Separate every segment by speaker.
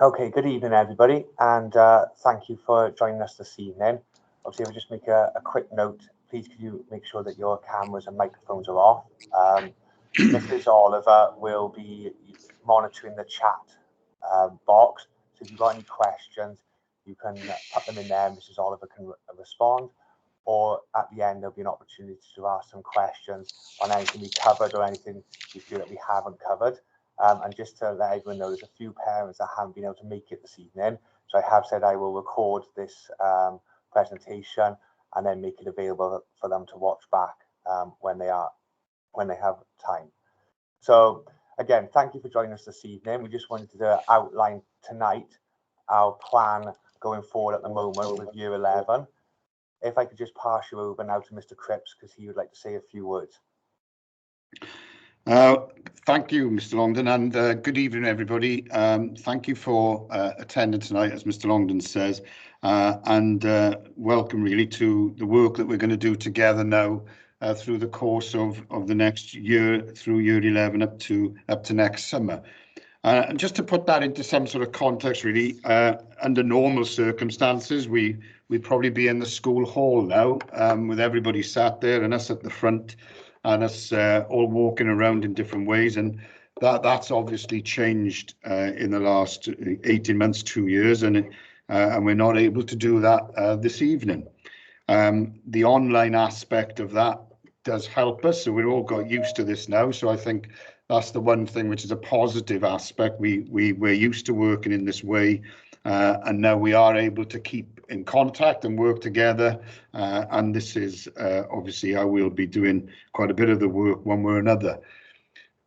Speaker 1: Okay, good evening, everybody, and thank you for joining us this evening. Obviously, if I just make a quick note, please could you make sure that your cameras and microphones are off. Mrs. Oliver will be monitoring the chat box, so if you've got any questions, you can put them in there, and Mrs. Oliver can respond, or at the end, there'll be an opportunity to ask some questions on anything we covered or anything you feel that we haven't covered. And just to let everyone know, there's a few parents that haven't been able to make it this evening. So I have said I will record this presentation and then make it available for them to watch back when they have time. So again, thank you for joining us this evening. We just wanted to outline tonight our plan going forward at the moment with Year 11. If I could just pass you over now to Mr. Cripps, because he would like to say a few words.
Speaker 2: Thank you, Mr. Longden, and good evening, everybody. Thank you for attending tonight, as Mr. Longden says, and welcome really to the work that we're going to do together now through the course of the next year, through Year 11 up to next summer. And just to put that into some sort of context, really, under normal circumstances, we'd probably be in the school hall now, with everybody sat there and us at the front, and us all walking around in different ways, and that's obviously changed in the last 18 months, 2 years, and we're not able to do that this evening. The online aspect of that does help us, so we've all got used to this now. So I think that's the one thing which is a positive aspect. We're used to working in this way, and now we are able to keep in contact and work together, and this is obviously how we'll be doing quite a bit of the work one way or another.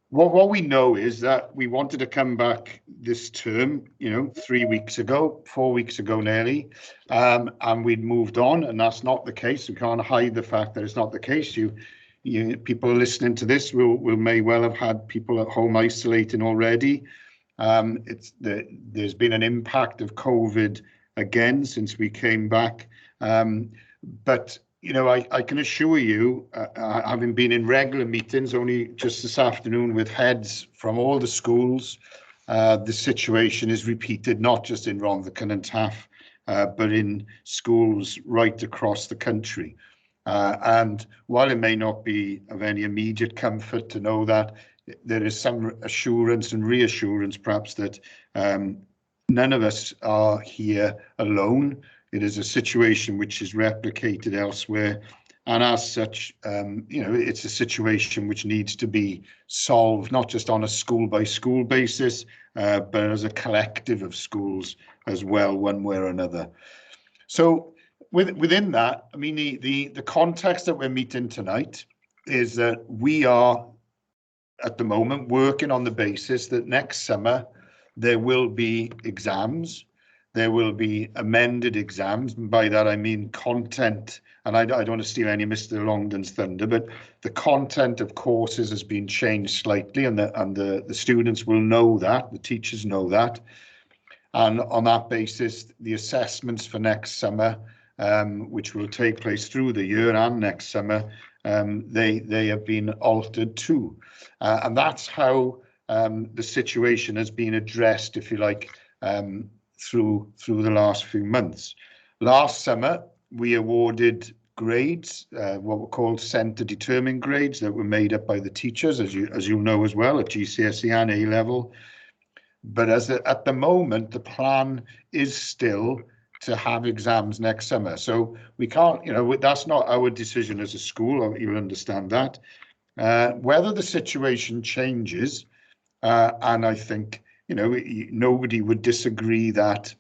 Speaker 2: What we know is that we wanted to come back this term, 3 weeks ago, 4 weeks ago nearly, and we'd moved on, and that's not the case. We can't hide the fact that it's not the case. People listening to this may well have had people at home isolating already. There's been an impact of COVID again since we came back, but I can assure you, having been in regular meetings only just this afternoon with heads from all the schools, the situation is repeated not just in Rhondda and Taff, but in schools right across the country. And while it may not be of any immediate comfort to know that, there is some assurance and reassurance perhaps that none of us are here alone. It is a situation which is replicated elsewhere, and as such, it's a situation which needs to be solved, not just on a school-by-school basis, but as a collective of schools as well, one way or another. So within that, I mean, the context that we're meeting tonight is that we are, at the moment, working on the basis that next summer there will be exams. There will be amended exams, and by that I mean content, and I don't want to steal any of Mr. Longden's thunder, but the content of courses has been changed slightly, and the students will know that, the teachers know that, and on that basis, the assessments for next summer, which will take place through the year and next summer, they have been altered too, and that's how the situation has been addressed, if you like, through the last few months. Last summer, we awarded grades, what were called centre determined grades, that were made up by the teachers, as you know as well, at GCSE and A level. But at the moment, the plan is still to have exams next summer. So we can't, that's not our decision as a school, you'll understand that. Whether the situation changes, and I think, nobody would disagree that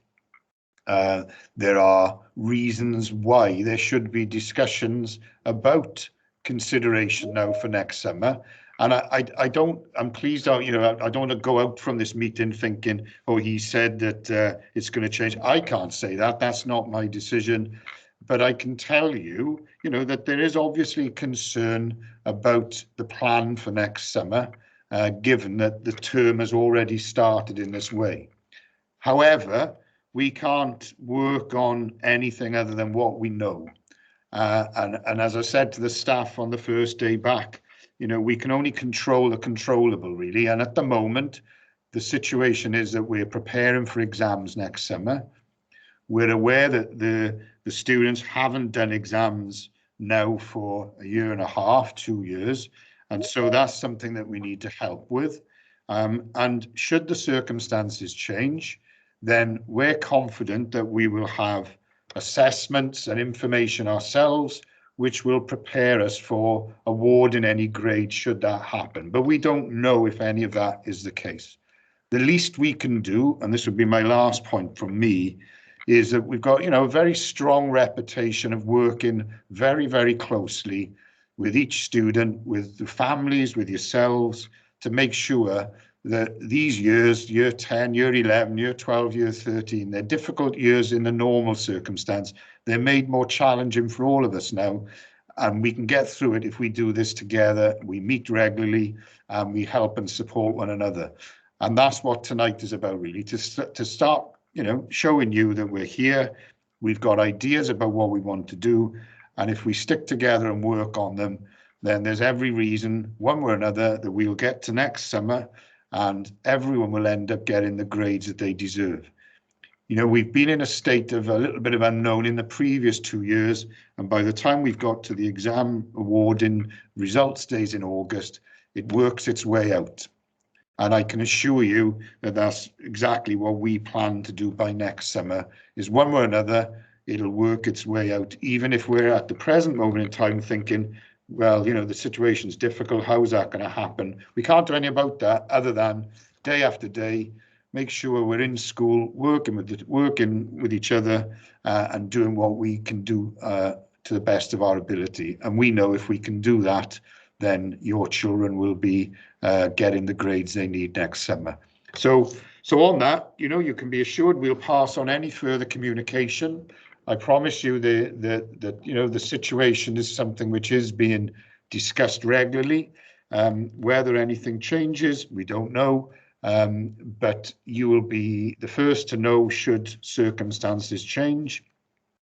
Speaker 2: there are reasons why there should be discussions about consideration now for next summer. And I'm pleased out, I don't want to go out from this meeting thinking, oh, he said that it's going to change. I can't say that. That's not my decision. But I can tell you, that there is obviously concern about the plan for next summer, given that the term has already started in this way. However, we can't work on anything other than what we know. And as I said to the staff on the first day back, we can only control the controllable, really. And at the moment, the situation is that we're preparing for exams next summer. We're aware that the students haven't done exams now for a year and a half, 2 years. And so that's something that we need to help with. And should the circumstances change, then we're confident that we will have assessments and information ourselves, which will prepare us for awarding any grade should that happen. But we don't know if any of that is the case. The least we can do, and this would be my last point from me, is that we've got, a very strong reputation of working very, very closely with each student, with the families, with yourselves, to make sure that these years, year 10, year 11, year 12, year 13, they're difficult years in the normal circumstance. They're made more challenging for all of us now. And we can get through it if we do this together. We meet regularly and we help and support one another. And that's what tonight is about, really, to start, showing you that we're here. We've got ideas about what we want to do. And if we stick together and work on them, then there's every reason, one way or another, that we'll get to next summer and everyone will end up getting the grades that they deserve. We've been in a state of a little bit of unknown in the previous 2 years. And by the time we've got to the exam awarding results days in August, it works its way out. And I can assure you that that's exactly what we plan to do by next summer, is one way or another, it'll work its way out, even if we're at the present moment in time thinking, well, the situation's difficult, how's that going to happen? We can't do anything about that other than day after day, make sure we're in school, working with each other and doing what we can do to the best of our ability. And we know if we can do that, then your children will be getting the grades they need next summer. So on that, you can be assured we'll pass on any further communication. I promise you that the situation is something which is being discussed regularly. Whether anything changes, we don't know. But you will be the first to know should circumstances change.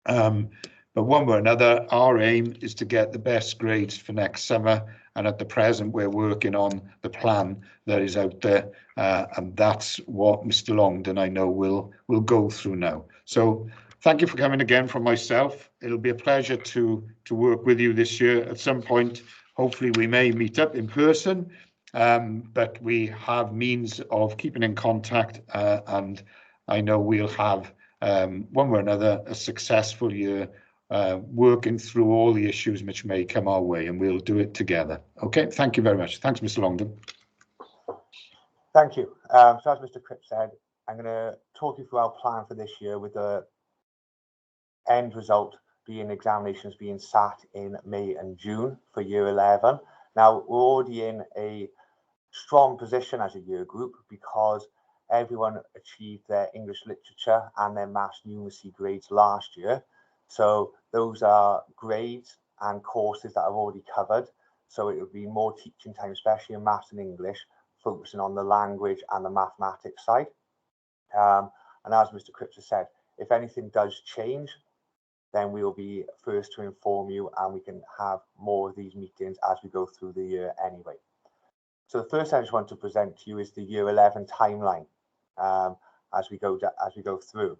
Speaker 2: But one way or another, our aim is to get the best grades for next summer. And at the present, we're working on the plan that is out there. And that's what Mr. Longden, I know, will go through now. So thank you for coming again from myself. It'll be a pleasure to work with you this year. At some point, hopefully we may meet up in person. But we have means of keeping in contact. And I know we'll have, one way or another, a successful year working through all the issues which may come our way, and we'll do it together. Okay, thank you very much. Thanks, Mr. Longden.
Speaker 1: Thank you. So as Mr. Cripps said, I'm going to talk you through our plan for this year, with the end result being examinations being sat in May and June for year 11. Now, we're already in a strong position as a year group because everyone achieved their English literature and their maths numeracy grades last year. So those are grades and courses that I've already covered. So it would be more teaching time, especially in maths and English, focusing on the language and the mathematics side. And as Mr. Cripps has said, if anything does change, then we will be first to inform you, and we can have more of these meetings as we go through the year anyway. So the first thing I just want to present to you is the year 11 timeline as we go through.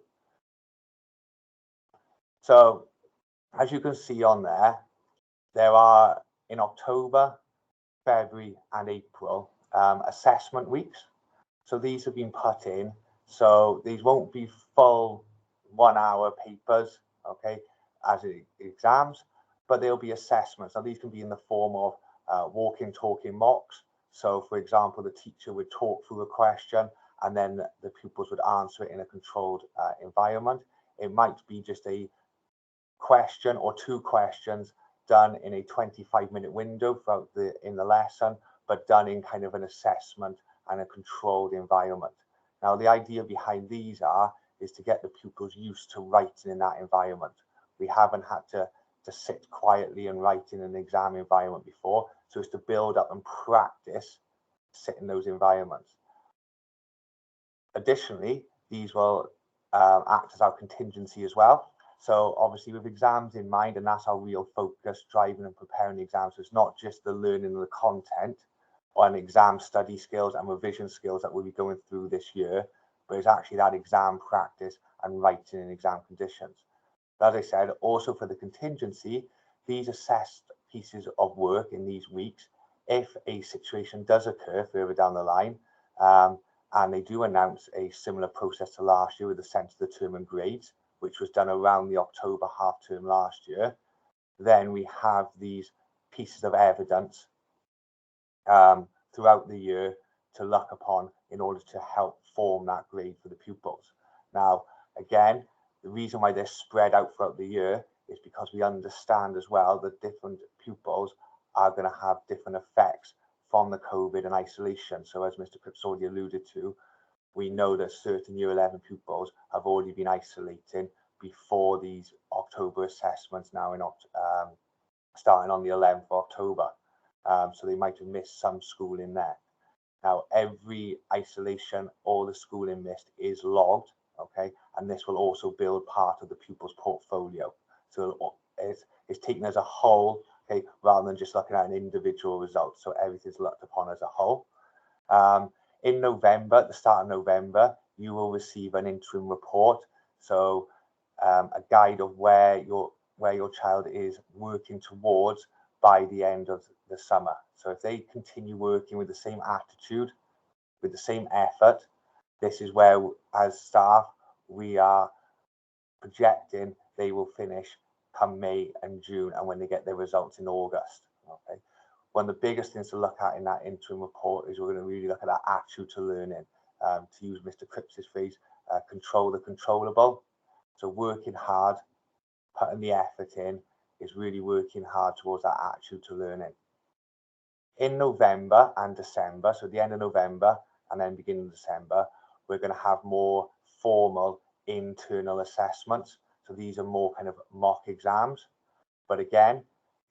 Speaker 1: So as you can see on there are in October, February and April assessment weeks. So these have been put in. So these won't be full 1 hour papers, okay, as exams, but they'll be assessments. Now these can be in the form of walking, talking mocks. So for example, the teacher would talk through a question and then the pupils would answer it in a controlled environment. It might be just a question or two questions done in a 25-minute window throughout in the lesson, but done in kind of an assessment and a controlled environment. Now, the idea behind these is to get the pupils used to writing in that environment. We haven't had to sit quietly and write in an exam environment before, so it's to build up and practice sit in those environments. Additionally, these will act as our contingency as well. So obviously with exams in mind, and that's our real focus, driving and preparing the exams. So it's not just the learning of the content, on exam study skills and revision skills that we'll be going through this year, but it's actually that exam practice and writing in exam conditions. But as I said, also for the contingency, these assessed pieces of work in these weeks, if a situation does occur further down the line, and they do announce a similar process to last year with the centre determined grades, which was done around the October half term last year, then we have these pieces of evidence throughout the year to look upon in order to help form that grade for the pupils. Now, again, the reason why they're spread out throughout the year is because we understand as well that different pupils are going to have different effects from the COVID and isolation. So as Mr. Cripps already alluded to, we know that certain year 11 pupils have already been isolating before these October assessments now in starting on the 11th of October. So they might have missed some schooling there. Now, every isolation or the schooling missed is logged, okay? And this will also build part of the pupil's portfolio. So it's taken as a whole, okay, rather than just looking at an individual result. So everything's looked upon as a whole. In November, at the start of November, you will receive an interim report. So a guide of where your child is working towards by the end of the summer. So if they continue working with the same attitude, with the same effort, this is where, as staff, we are projecting they will finish come May and June, and when they get their results in August. Okay. One of the biggest things to look at in that interim report is we're going to really look at that attitude to learning. To use Mr. Cripps's phrase, control the controllable. So working hard, putting the effort in, is really working hard towards that attitude to learning. In November and December, so the end of November and then beginning of December, we're going to have more formal internal assessments. So these are more kind of mock exams. But again,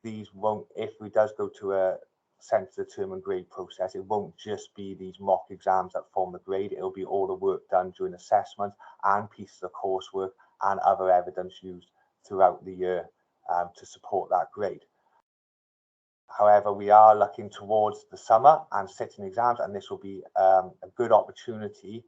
Speaker 1: these won't, if we does go to a centre determined grade process, it won't just be these mock exams that form the grade. It'll be all the work done during assessment and pieces of coursework and other evidence used throughout the year to support that grade. However, we are looking towards the summer and sitting exams, and this will be a good opportunity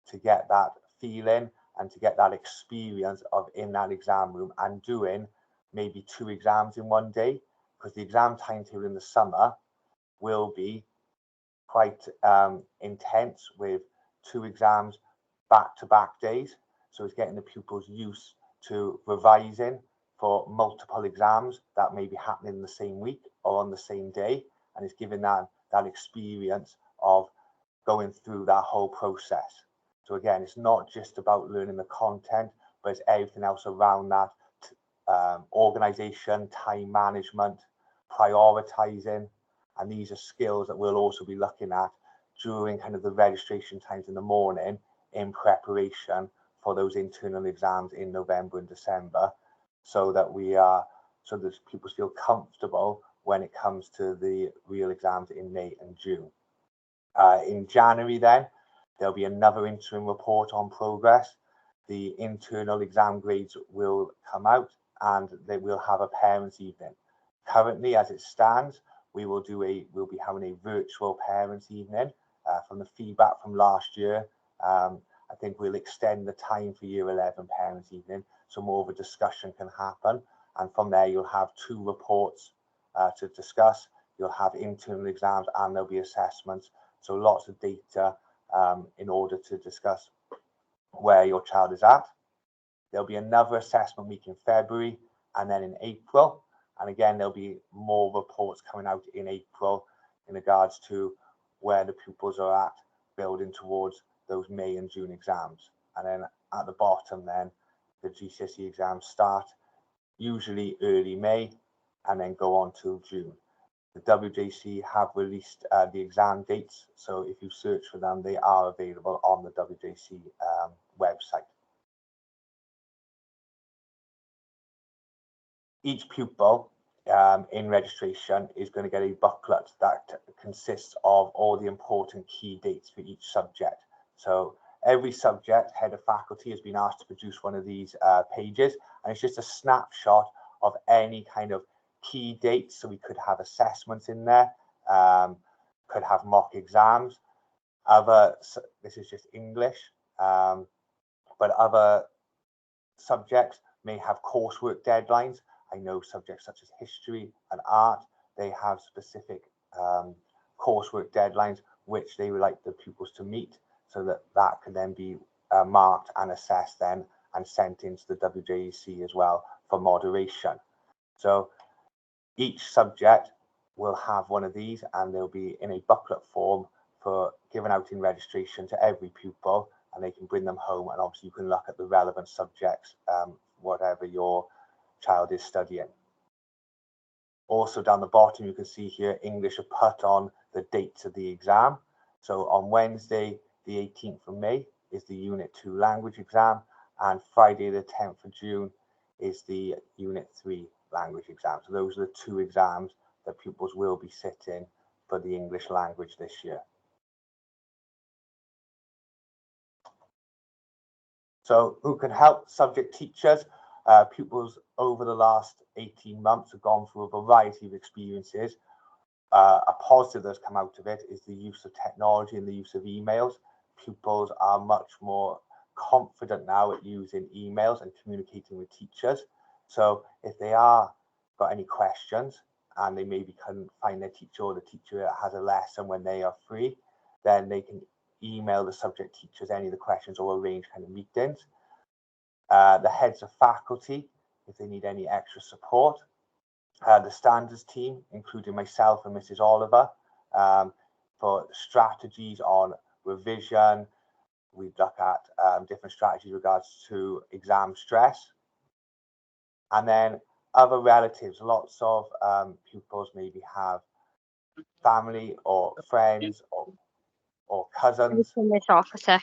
Speaker 1: to get that feeling and to get that experience of in that exam room and doing maybe 2 exams in one day, because the exam timetable in the summer will be quite intense with 2 exams back-to-back days. So it's getting the pupils used to revising for multiple exams that may be happening in the same week or on the same day, and it's giving that experience of going through that whole process. So again, it's not just about learning the content, but it's everything else around that. Organization, time management, prioritizing, and these are skills that we'll also be looking at during kind of the registration times in the morning in preparation for those internal exams in November and December, so that pupils feel comfortable when it comes to the real exams in May and June. In January then, there'll be another interim report on progress. The internal exam grades will come out and they will have a parents' evening. Currently, as it stands, we'll be having a virtual parents' evening. From the feedback from last year, I think we'll extend the time for year 11 parents' evening so more of a discussion can happen. And from there, you'll have 2 reports to discuss. You'll have internal exams and there'll be assessments. So lots of data in order to discuss where your child is at. There'll be another assessment week in February and then in April. And again, there'll be more reports coming out in April in regards to where the pupils are at, building towards those May and June exams. And then at the bottom then, the GCSE exams start usually early May and then go on till June. The WJEC have released the exam dates, so if you search for them, they are available on the WJEC website. Each pupil in registration is going to get a booklet that consists of all the important key dates for each subject. So every subject, head of faculty has been asked to produce one of these pages, and it's just a snapshot of any kind of key dates. So we could have assessments in there, could have mock exams. This is just English, but other subjects may have coursework deadlines. I know subjects such as history and art, they have specific coursework deadlines which they would like the pupils to meet, so that can then be marked and assessed then and sent into the WJEC as well for moderation. So each subject will have one of these, and they'll be in a booklet form for given out in registration to every pupil, and they can bring them home, and obviously you can look at the relevant subjects, whatever your child is studying. Also down the bottom you can see here English are put on the dates of the exam. So on Wednesday the 18th of May is the Unit 2 language exam, and Friday the 10th of June is the Unit 3 language exam. So those are the two exams that pupils will be sitting for the English language this year. So who can help? Subject teachers. Pupils over the last 18 months have gone through a variety of experiences. A positive that's come out of it is the use of technology and the use of emails. Pupils are much more confident now at using emails and communicating with teachers. So if they are got any questions and they maybe couldn't find their teacher, or the teacher has a lesson when they are free, then they can email the subject teachers any of the questions or arrange kind of meetings. The heads of faculty, if they need any extra support. The standards team, including myself and Mrs. Oliver, for strategies on revision. We look at different strategies in regards to exam stress. And then other relatives, lots of pupils maybe have family or friends or cousins.
Speaker 3: Finish off a sec.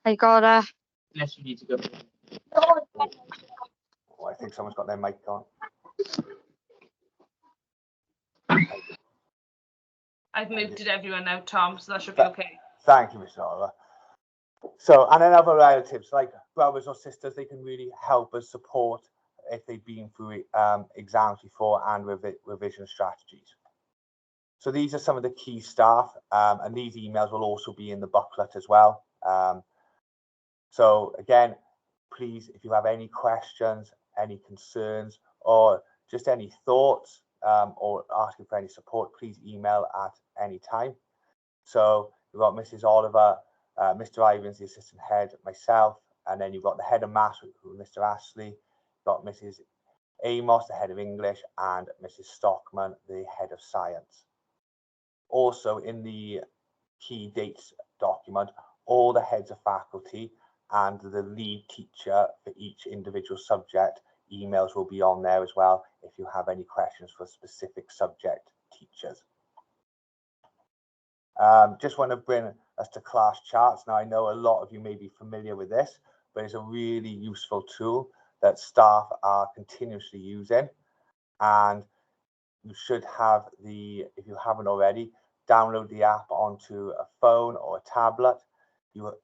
Speaker 3: I gotta.
Speaker 4: Unless you need to go.
Speaker 1: Oh, I think someone's got their mic on.
Speaker 5: I've muted everyone now, Tom, so that should be okay.
Speaker 1: Thank you, Mr. Oliver. So, and then other relatives like brothers or sisters, they can really help us support if they've been through exams before and revision strategies. So these are some of the key staff, and these emails will also be in the booklet as well. So again, please, if you have any questions, any concerns, or just any thoughts, or asking for any support, please email at any time. So we've got Mrs. Oliver, Mr. Ivans, the assistant head, myself, and then you've got the head of maths, Mr. Ashley, got Mrs. Amos, the head of English, and Mrs. Stockman, the head of science. Also in the key dates document, all the heads of faculty and the lead teacher for each individual subject emails will be on there as well if you have any questions for specific subject teachers. Just want to bring us to class charts. Now I know a lot of you may be familiar with this, but it's a really useful tool that staff are continuously using, and you should have if you haven't already, download the app onto a phone or a tablet.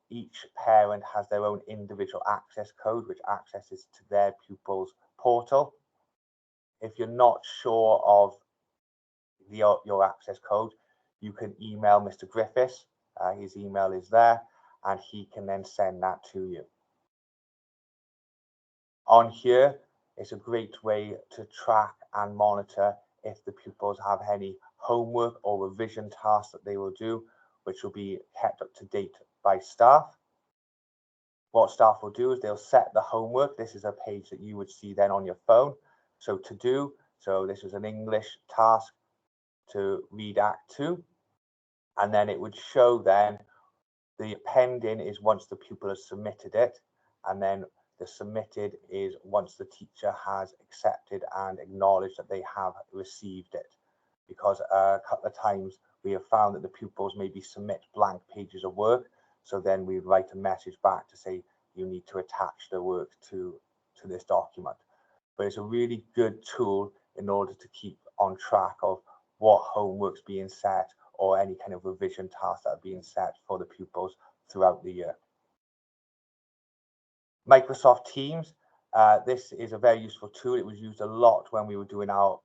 Speaker 1: Each parent has their own individual access code, which accesses to their pupil's portal. If you're not sure of your access code, you can email Mr. Griffiths. His email is there, and he can then send that to you. On here, it's a great way to track and monitor if the pupils have any homework or revision tasks that they will do, which will be kept up to date by staff. What staff will do is they'll set the homework. This is a page that you would see then on your phone. So to do, so this is an English task to read Act 2. And then it would show then the pending is once the pupil has submitted it, and then the submitted is once the teacher has accepted and acknowledged that they have received it. Because a couple of times we have found that the pupils maybe submit blank pages of work, so then we write a message back to say you need to attach the work to this document. But it's a really good tool in order to keep on track of what homework's being set or any kind of revision tasks that are being set for the pupils throughout the year. Microsoft Teams, this is a very useful tool. It was used a lot when we were doing our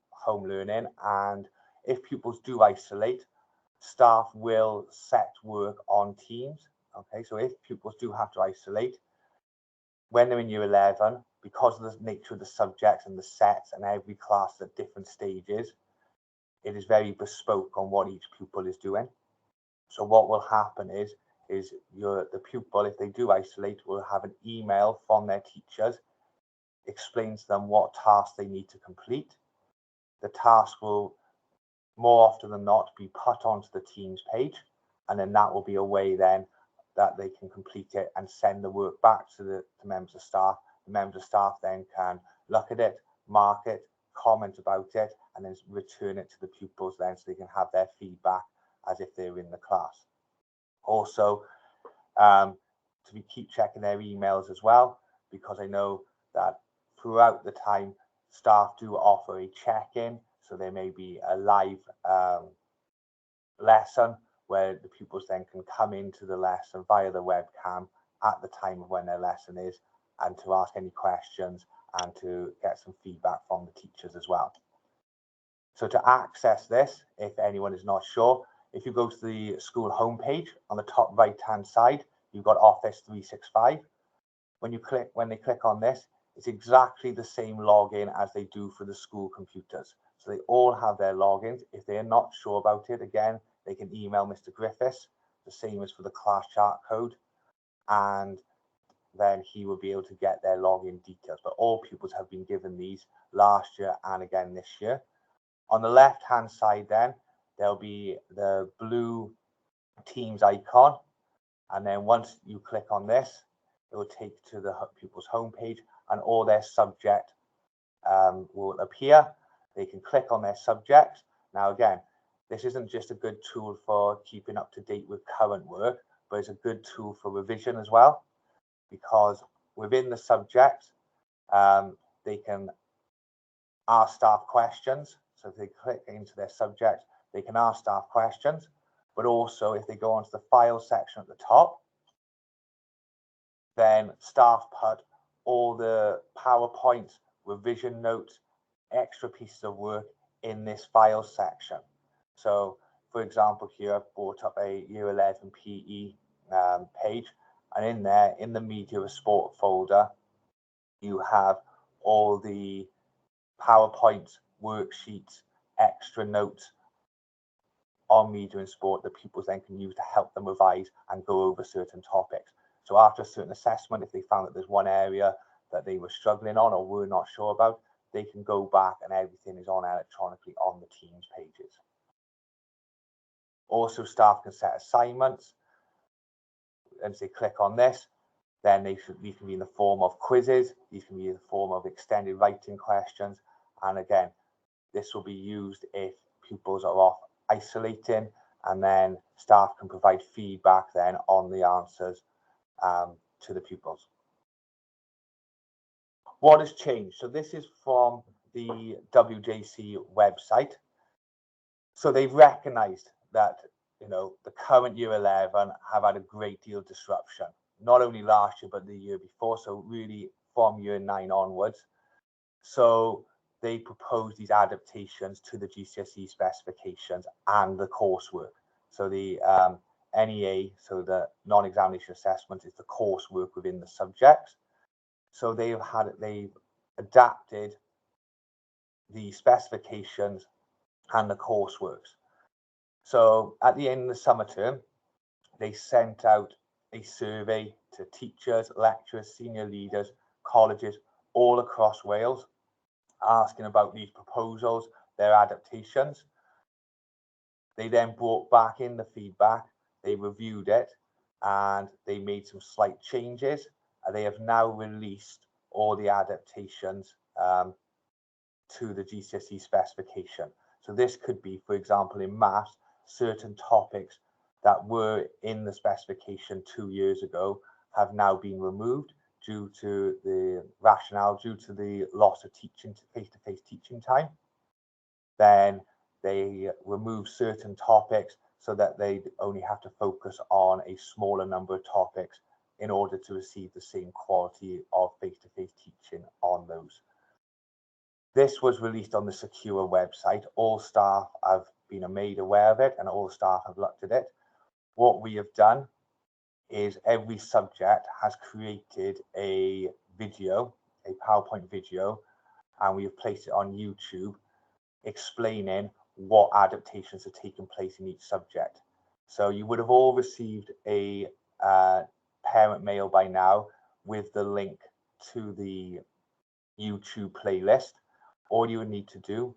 Speaker 1: home learning, and if pupils do isolate, staff will set work on teams. Okay, so if pupils do have to isolate, when they're in year 11, because of the nature of the subjects and the sets, and every class is at different stages, it is very bespoke on what each pupil is doing. So what will happen is the pupil, if they do isolate, will have an email from their teachers, explains to them what tasks they need to complete. The task will, more often than not, be put onto the Teams page, and then that will be a way then that they can complete it and send the work back to the members of staff. The members of staff then can look at it, mark it, comment about it, and then return it to the pupils then, so they can have their feedback as if they're in the class. Also, to keep checking their emails as well, because I know that throughout the time, staff do offer a check-in, so there may be a live lesson where the pupils then can come into the lesson via the webcam at the time of when their lesson is, and to ask any questions and to get some feedback from the teachers as well. So to access this, if anyone is not sure, if you go to the school homepage, on the top right-hand side, you've got Office 365. When they click on this, it's exactly the same login as they do for the school computers. So they all have their logins. If they're not sure about it, again, they can email Mr. Griffiths, the same as for the class chart code, and then he will be able to get their login details. But all pupils have been given these last year and again this year. On the left-hand side then, there'll be the blue Teams icon. And then once you click on this, it will take to the pupil's homepage, and all their subject will appear. They can click on their subject. Now, again, this isn't just a good tool for keeping up to date with current work, but it's a good tool for revision as well, because within the subject, they can ask staff questions. So if they click into their subject, they can ask staff questions, but also if they go onto the file section at the top, then staff put all the PowerPoint, revision notes, extra pieces of work in this file section. So for example, here I've brought up a year 11 PE page, and in there, in the media and sport folder, you have all the PowerPoint worksheets, extra notes on media and sport that pupils then can use to help them revise and go over certain topics. So after a certain assessment, if they found that there's one area that they were struggling on or were not sure about, they can go back and everything is on electronically on the Teams pages. Also, staff can set assignments. As they click on this, then these can be in the form of quizzes, these can be in the form of extended writing questions, and again, this will be used if pupils are off isolating, and then staff can provide feedback then on the answers to the pupils. What has changed? So this is from the WJEC website. So they've recognized that, you know, the current year 11 have had a great deal of disruption, not only last year, but the year before. So really from year 9 onwards. So they propose these adaptations to the GCSE specifications and the coursework. So the NEA, so the non-examination assessment, is the coursework within the subjects. So they've adapted the specifications and the courseworks. So at the end of the summer term, they sent out a survey to teachers, lecturers, senior leaders, colleges all across Wales, asking about these proposals, their adaptations. They then brought back in the feedback, they reviewed it, and they made some slight changes. They have now released all the adaptations to the GCSE specification. So this could be, for example, in maths, certain topics that were in the specification 2 years ago have now been removed due to the rationale, due to the loss of teaching, face-to-face teaching time. Then they remove certain topics so that they only have to focus on a smaller number of topics in order to receive the same quality of face-to-face teaching on those. This was released on the Secure website. All staff have been made aware of it and all staff have looked at it. What we have done is every subject has created a video, a PowerPoint video, and we have placed it on YouTube explaining what adaptations have taken place in each subject. So you would have all received a parent mail by now with the link to the YouTube playlist. All you would need to do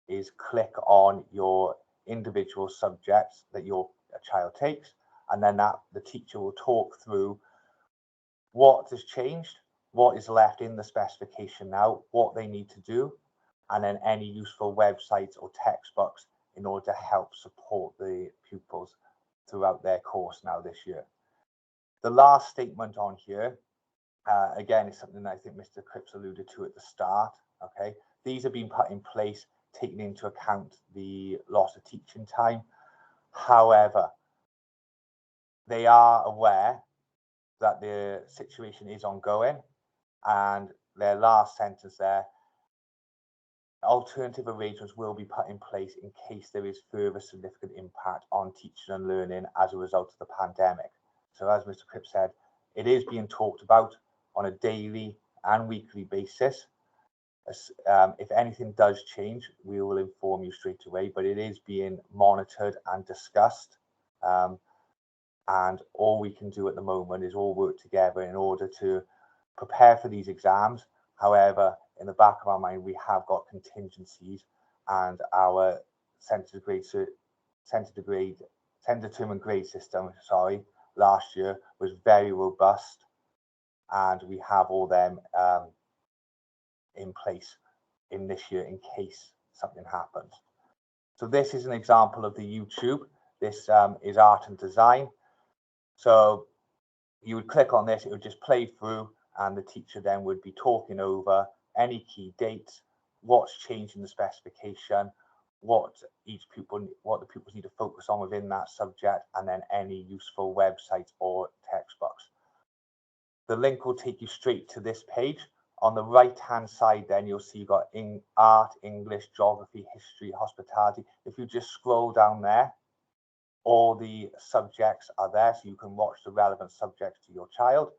Speaker 1: is click on your individual subjects that your child takes, and then the teacher will talk through what has changed, what is left in the specification now, what they need to do, and then any useful websites or textbooks in order to help support the pupils throughout their course now this year. The last statement on here, again, is something that I think Mr. Cripps alluded to at the start. Okay, these have been put in place, taking into account the loss of teaching time. However, they are aware that the situation is ongoing, and their last sentence there, alternative arrangements will be put in place in case there is further significant impact on teaching and learning as a result of the pandemic. So as Mr. Cripps said, it is being talked about on a daily and weekly basis. If anything does change, we will inform you straight away, but it is being monitored and discussed. And all we can do at the moment is all work together in order to prepare for these exams. However, in the back of our mind, we have got contingencies, and our centre determined grade system, last year was very robust, and we have all them in place in this year in case something happens. So this is an example of the YouTube. This is art and design. So you would click on this, it would just play through, and the teacher then would be talking over any key dates, what's changed in the specification, what the pupils need to focus on within that subject, and then any useful websites or textbooks. The link will take you straight to this page. On the right hand side, then you'll see you've got art, English, geography, history, hospitality. If you just scroll down there, all the subjects are there, so you can watch the relevant subjects to your child.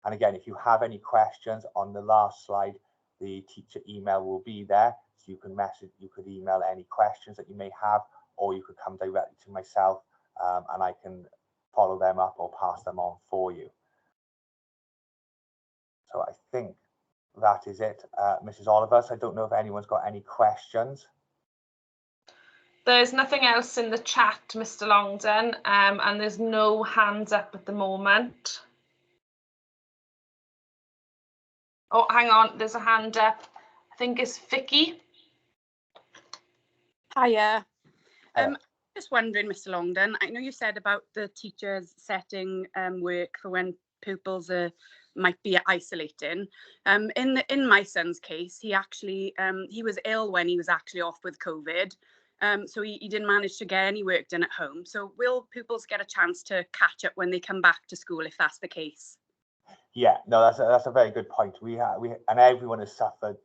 Speaker 1: And again, if you have any questions, on the last slide, the teacher email will be there, so you could email any questions that you may have, or you could come directly to myself, and I can follow them up or pass them on for you. So I think that is it, Mrs. Oliver. So I don't know if anyone's got any questions.
Speaker 5: There's nothing else in the chat, Mr. Longden, and there's no hands up at the moment. Oh, hang on, there's a hand up. I think it's Vicky.
Speaker 4: Hiya. Just wondering, Mr. Longden, I know you said about the teachers setting work for when pupils might be isolating. In my son's case, he actually he was ill when he was actually off with COVID. So he didn't manage to get any work done at home. So will pupils get a chance to catch up when they come back to school if that's the case?
Speaker 1: Yeah, no, that's a very good point. And everyone has suffered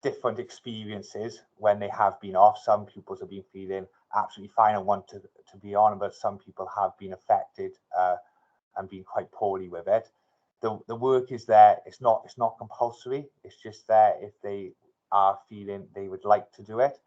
Speaker 1: different experiences when they have been off. Some pupils have been feeling absolutely fine and want to be on, but some people have been affected and been quite poorly with it. The work is there. It's not compulsory. It's just there if they are feeling they would like to do it.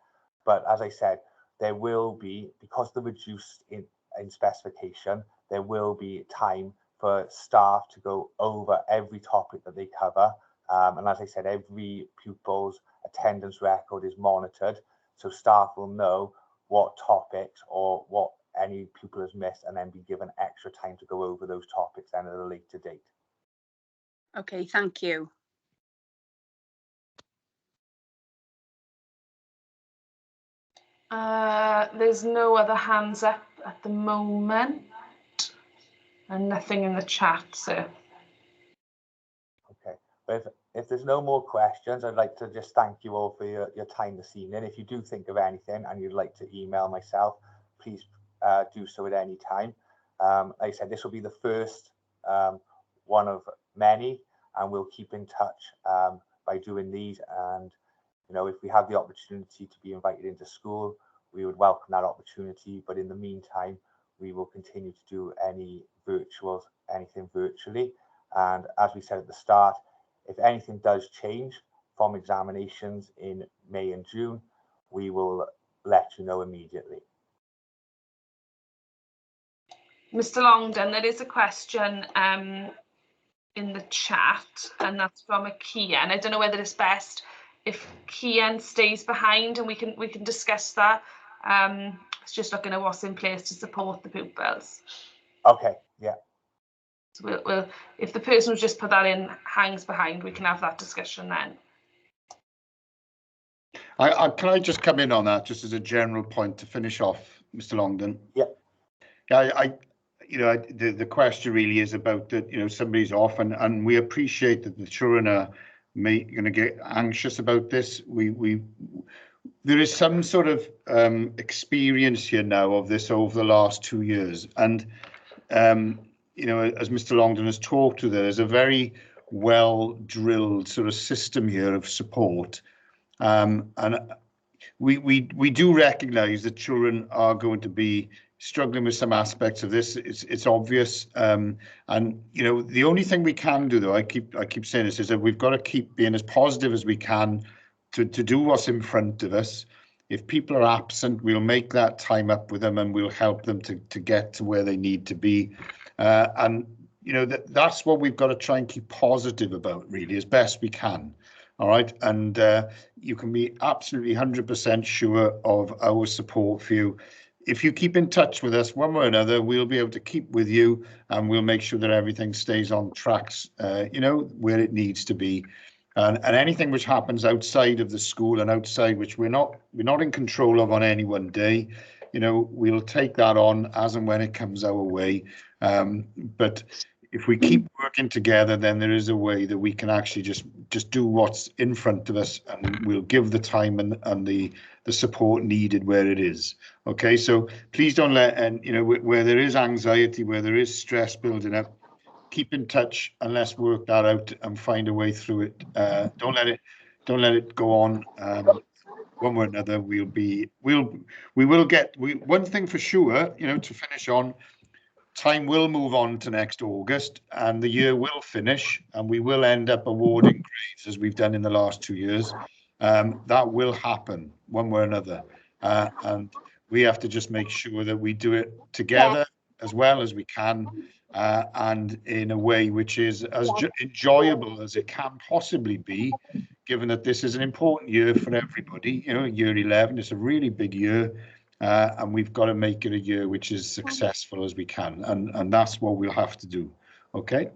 Speaker 1: But as I said, there will be, because the reduced in specification, there will be time for staff to go over every topic that they cover. And as I said, every pupil's attendance record is monitored, so staff will know what topics or what any pupil has missed, and then be given extra time to go over those topics then at a later date.
Speaker 4: Okay, thank you.
Speaker 5: There's no other hands up at the moment, and nothing in the chat, so.
Speaker 1: Okay, but if there's no more questions, I'd like to just thank you all for your time this evening. If you do think of anything and you'd like to email myself, please do so at any time. Like I said, this will be the first one of many, and we'll keep in touch by doing these. And You know, if we have the opportunity to be invited into school, we would welcome that opportunity. But in the meantime, we will continue to do anything virtually. And as we said at the start, if anything does change from examinations in May and June, we will let you know immediately.
Speaker 5: Mr. Longden, there is a question in the chat, and that's from a Kian. I don't know whether it's best if Kian stays behind and we can discuss that. It's just looking at what's in place to support the pupils.
Speaker 1: Okay, yeah.
Speaker 5: So we'll if the person who's just put that in hangs behind, we can have that discussion then.
Speaker 2: Can I just come in on that just as a general point to finish off, Mr. Longden?
Speaker 1: Yeah.
Speaker 2: The question really is about that, somebody's off, and we appreciate that the children are going to get anxious about this. There is some sort of experience here now of this over the last 2 years, and as Mr. Longden has talked to, there's a very well drilled sort of system here of support, and we do recognise that children are going to be struggling with some aspects of this. It's obvious, and the only thing we can do, though, I keep saying this, is that we've got to keep being as positive as we can to do what's in front of us. If people are absent, we'll make that time up with them and we'll help them to get to where they need to be, and that's what we've got to try and keep positive about, really, as best we can. All right, and you can be absolutely 100% sure of our support for you. If you keep in touch with us one way or another, we'll be able to keep with you, and we'll make sure that everything stays on tracks, where it needs to be. And anything which happens outside of the school and outside which we're not in control of on any one day, we'll take that on as and when it comes our way. But if we keep working together, then there is a way that we can actually just do what's in front of us, and we'll give the time and the support needed where it is. Okay, so please don't let, where there is anxiety, where there is stress building up, keep in touch and let's work that out and find a way through it. Don't let it go on. One way or another, we will get. One thing for sure, to finish on. Time will move on to next August, and the year will finish, and we will end up awarding grades as we've done in the last 2 years. That will happen one way or another, and we have to just make sure that we do it together as well as we can, and in a way which is as enjoyable as it can possibly be, given that this is an important year for everybody. Year 11 is a really big year. And we've got to make it a year which is successful as we can, and that's what we'll have to do. Okay,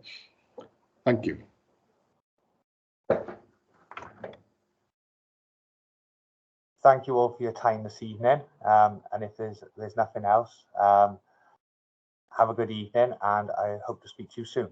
Speaker 2: thank you.
Speaker 1: Thank you all for your time this evening, and if there's nothing else, have a good evening, and I hope to speak to you soon.